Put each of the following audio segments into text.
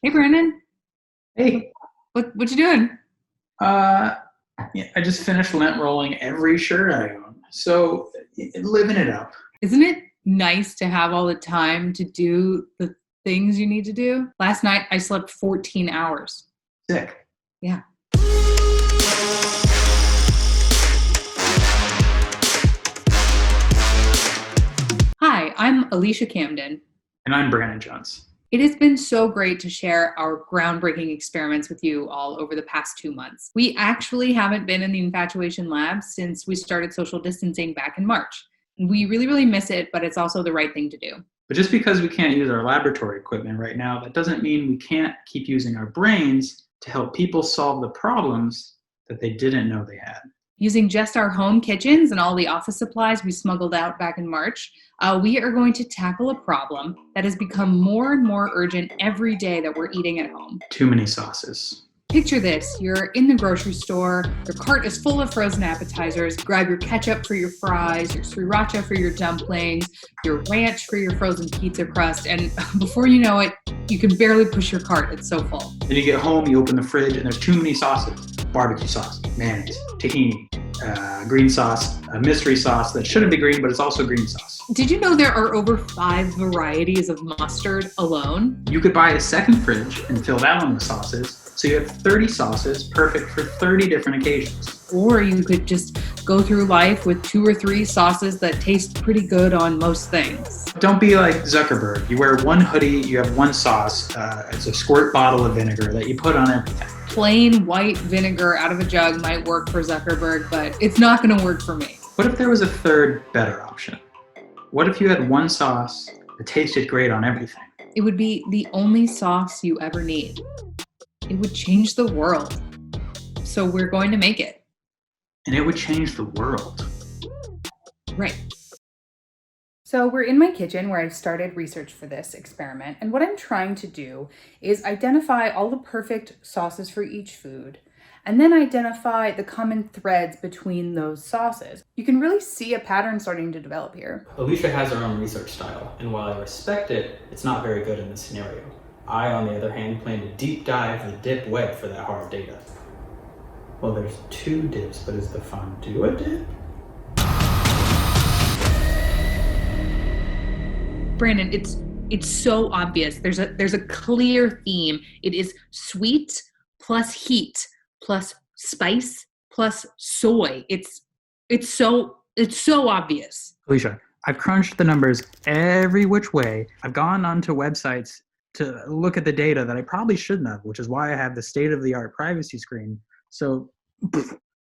Hey, Brandon. Hey, What you doing? uh, yeah, I just finished lint rolling every shirt I own. So, living it up. Isn't it nice to have all the time to do the things you need to do? Last night I slept 14 hours. Sick. Yeah. Hi, I'm Alicia Camden. And I'm Brandon Jones. It has been so great to share our groundbreaking experiments with you all over the past 2 months. We actually haven't been in the Infatuation Lab since we started social distancing back in March. We really miss it, but it's also the right thing to do. But just because we can't use our laboratory equipment right now, that doesn't mean we can't keep using our brains to help people solve the problems that they didn't know they had. Using just our home kitchens and all the office supplies we smuggled out back in March, we are going to tackle a problem that has become more and more urgent every day that we're eating at home. Too many sauces. Picture this, you're in the grocery store, your cart is full of frozen appetizers, grab your ketchup for your fries, your sriracha for your dumplings, your ranch for your frozen pizza crust, and before you know it, you can barely push your cart, it's so full. Then you get home, you open the fridge, and there's too many sauces. Barbecue sauce, mayonnaise, tahini, green sauce, a mystery sauce that shouldn't be green, but it's also green sauce. Did you know there are over 5 varieties of mustard alone? You could buy a second fridge and fill that one with sauces, so you have 30 sauces, perfect for 30 different occasions. Or you could just go through life with 2 or 3 sauces that taste pretty good on most things. Don't be like Zuckerberg. You wear one hoodie, you have one sauce. It's a squirt bottle of vinegar that you put on everything. Plain white vinegar out of a jug might work for Zuckerberg, but it's not going to work for me. What if there was a third, better option? What if you had one sauce that tasted great on everything? It would be the only sauce you ever need. It would change the world. So we're going to make it. And it would change the world. Right. So we're in my kitchen where I've started research for this experiment. And what I'm trying to do is identify all the perfect sauces for each food and then identify the common threads between those sauces. You can really see a pattern starting to develop here. Alicia has her own research style, and while I respect it, it's not very good in this scenario. I, on the other hand, plan to deep dive the dip web for that hard data. Well, there's 2 dips, but is the fondue a dip? Brandon, it's so obvious. There's a clear theme. It is sweet plus heat plus spice plus soy. It's so obvious. Alicia, I've crunched the numbers every which way. I've gone onto websites to look at the data that I probably shouldn't have, which is why I have the state-of-the-art privacy screen. So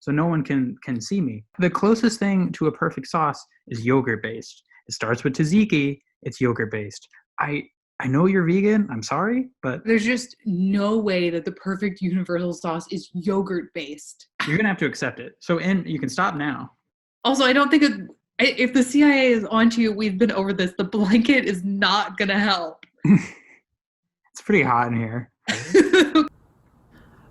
no one can see me. The closest thing to a perfect sauce is yogurt-based. It starts with tzatziki. It's yogurt-based. I know you're vegan. I'm sorry, but There's just no way that the perfect universal sauce is yogurt-based. you're gonna have to accept it. So, you can stop now. Also, I don't think if the CIA is onto you, we've been over this. The blanket is not going to help. It's pretty hot in here.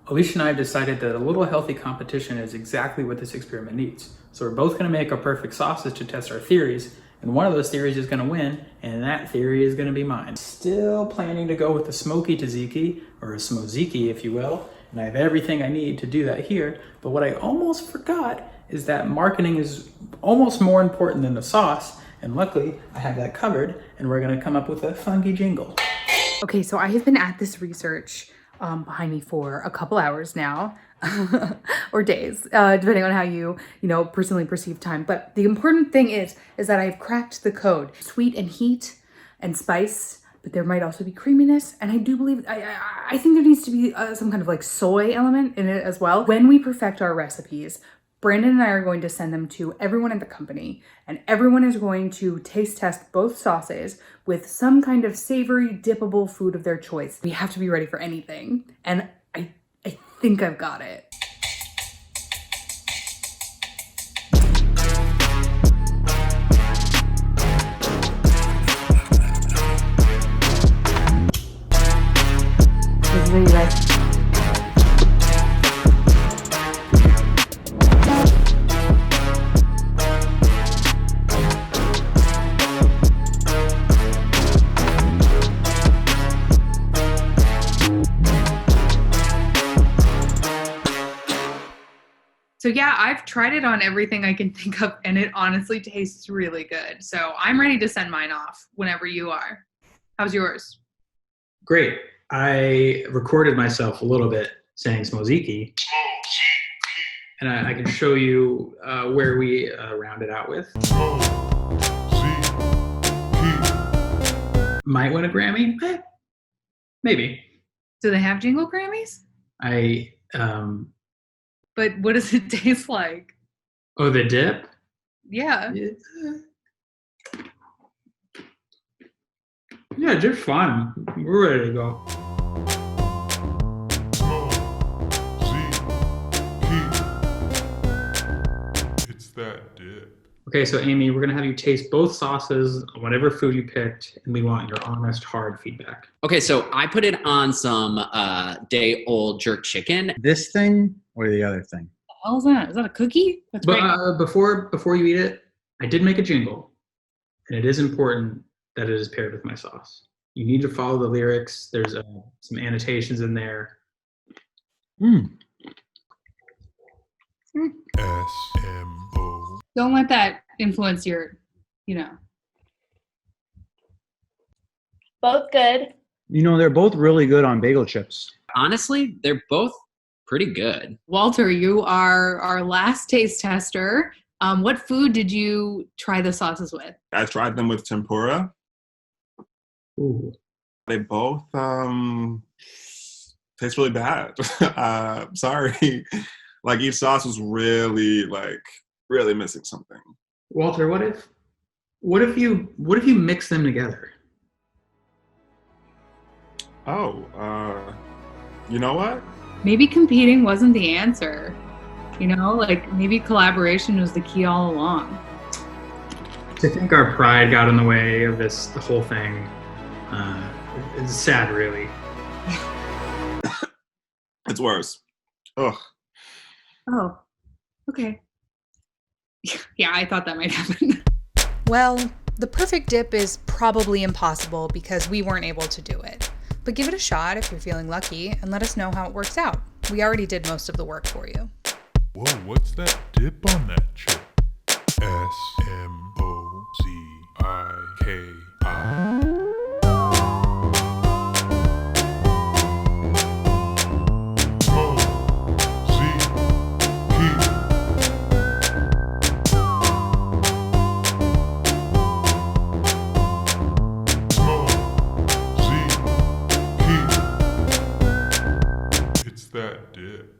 Alicia and I have decided that a little healthy competition is exactly what this experiment needs. So we're both going to make our perfect sauces to test our theories, and one of those theories is going to win, and that theory is going to be mine. Still planning to go with the smoky tzatziki, or a smoziki if you will, and I have everything I need to do that here, but what I almost forgot is that marketing is almost more important than the sauce, and luckily I have that covered, and we're going to come up with a funky jingle. Okay, so I have been at this research behind me for a couple hours now, or days, depending on how you personally perceive time. But the important thing is that I've cracked the code. Sweet and heat and spice, but there might also be creaminess. And I do believe, I think there needs to be some kind of like soy element in it as well. When we perfect our recipes, Brandon and I are going to send them to everyone at the company, and everyone is going to taste test both sauces with some kind of savory, dippable food of their choice. We have to be ready for anything, and I think I've got it. This is what you guys. So yeah, I've tried it on everything I can think of, and it honestly tastes really good. So I'm ready to send mine off whenever you are. How's yours? Great. I recorded myself a little bit saying Smoziki, and I can show you where we rounded out with. Might win a Grammy? Maybe. Do they have Jingle Grammys? But what does it taste like? Oh, the dip? Yeah. Yeah, just fine. We're ready to go. It's that dip. Okay, so Amy, we're gonna have you taste both sauces on whatever food you picked, and we want your honest, hard feedback. Okay, so I put it on some day-old jerk chicken. This thing or the other thing? What the hell is that? Is that a cookie? That's great. But before you eat it, I did make a jingle, and it is important that it is paired with my sauce. You need to follow the lyrics. There's some annotations in there. SMO. Don't let that influence your, Both good. You know, they're both really good on bagel chips. Honestly, they're both pretty good. Walter, you are our last taste tester. What food did you try the sauces with? I tried them with tempura. Ooh. They both taste really bad. Sorry. Like each sauce was really missing something. Walter, what if you mix them together? Oh, you know what? Maybe competing wasn't the answer. Maybe collaboration was the key all along. I think our pride got in the way of the whole thing. It's sad, really. It's worse. Ugh. Oh, okay. Yeah, I thought that might happen. Well, the perfect dip is probably impossible because we weren't able to do it. But give it a shot if you're feeling lucky and let us know how it works out. We already did most of the work for you. Whoa, what's that dip on that chip? SMOZIKI. It's that dip.